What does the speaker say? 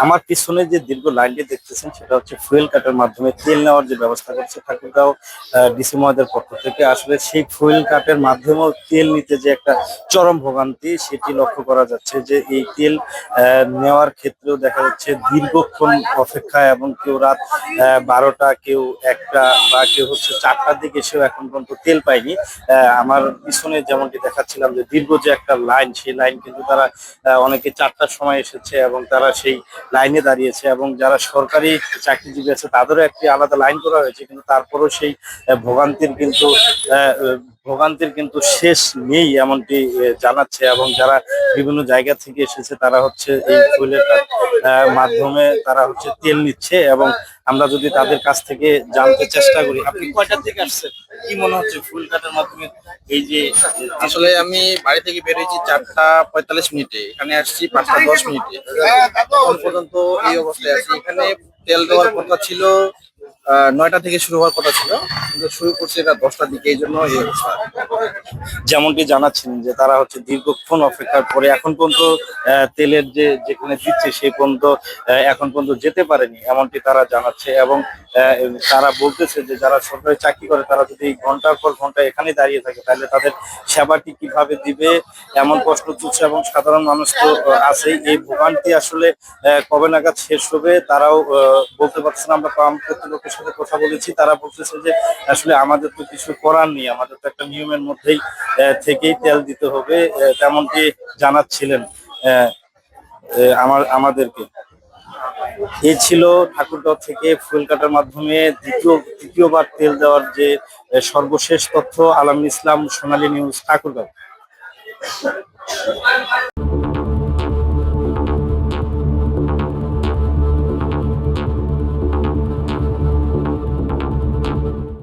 আমার পিছনে যে দীর্ঘ লাইনটি দেখতেছেন সেটা হচ্ছে ফুয়েল কাটের মাধ্যমে তেল নেওয়ার যে ব্যবস্থা করছে ঠাকুরগাঁও ডিসি মহোদয়ের পক্ষ থেকে। আসলে সেই ফুয়েল কাটের মাধ্যমেও তেল নিতে যে একটা চরম ভোগান্তি সেটি লক্ষ্য করা যাচ্ছে, যে এই তেল নেওয়ার ক্ষেত্রেও দেখা যাচ্ছে দীর্ঘক্ষণ অপেক্ষা, এবং কেউ রাত 12টা, কেউ 1টা বা কেউ হচ্ছে 4টার দিকে এসেও এখন পর্যন্ত তেল পায়নি। আমার পিছনে যেমনটি দেখাচ্ছিলাম যে দীর্ঘ যে একটা লাইন, সেই লাইন কিন্তু তারা অনেকে 4টার সময় এসেছে এবং তারা সেই লাইনে দাঁড়িয়েছে, এবং যারা সরকারি চাকরিজীবী আছে তাদেরও একটি আলাদা লাইন করা হয়েছে, কিন্তু তারপরেও সেই ভোগান্তির কিন্তু আহ, ভোগান্তির কিন্তু শেষ নেই এমনটি জানাচ্ছে। এবং যারা বিভিন্ন জায়গা থেকে এসেছে তারা হচ্ছে এই ফুয়েলের মাধ্যমে তারা হচ্ছে তেল নিচ্ছে। এবং আমরা যদি তাদের কাছ থেকে জানতে চেষ্টা করি, আপনি কয়টা থেকে আসছেন, কি মনে হচ্ছে ফুয়েল কাটার মাধ্যমে এই যে আসলে আমি বাড়ি থেকে বেরিয়েছি 4টা 45 মিনিটে, এখানে আসছি 5টা 10 মিনিটে। এখন পর্যন্ত এই অবস্থায় আছি। এখানে তেল দেওয়ার কথা ছিল 9টা থেকে শুরু হওয়ার কথা ছিল, কিন্তু শুরু করছে এটা 10টার দিকে, এই জন্য এই অবস্থা। যেমনটি জানাচ্ছেন যে তারা হচ্ছে দীর্ঘক্ষণ অপেক্ষার পরে এখন পর্যন্ত তেলের যে যেখানে দিচ্ছে সেই পর্যন্ত এখন পর্যন্ত যেতে পারেনি এমনটি তারা জানাচ্ছে। এবং তারা বলতেছে যে যারা সরকারি চাকরি করে তারা যদি ঘন্টার পর ঘন্টা এখানে দাঁড়িয়ে থাকে তাহলে তাদের সেবাটি কিভাবে দিবে এমন প্রশ্ন তুলছে। এবং সাধারণ মানুষ তো আছেই, এই ভোগান্তি আসলে কবে নাগাদ শেষ হবে তারাও বলতে পারছে না। আমরা পাম্প কর্তৃপক্ষের সাথে কথা বলেছি, তারা বলতেছে যে আসলে আমাদের তো কিছু করার নেই, আমাদের তো একটা নিয়মের মধ্যেই থেকেই তেল দিতে হবে, তেমনটি জানাচ্ছিলেন আমাদেরকে। এই ছিল ঠাকুরগাঁও থেকে ফুয়েল কাটার মাধ্যমে তৃতীয়বার তেল দেওয়ার যে সর্বশেষ তথ্য। আলামিন ইসলাম, সোনালী নিউজ, ঠাকুরগাঁও।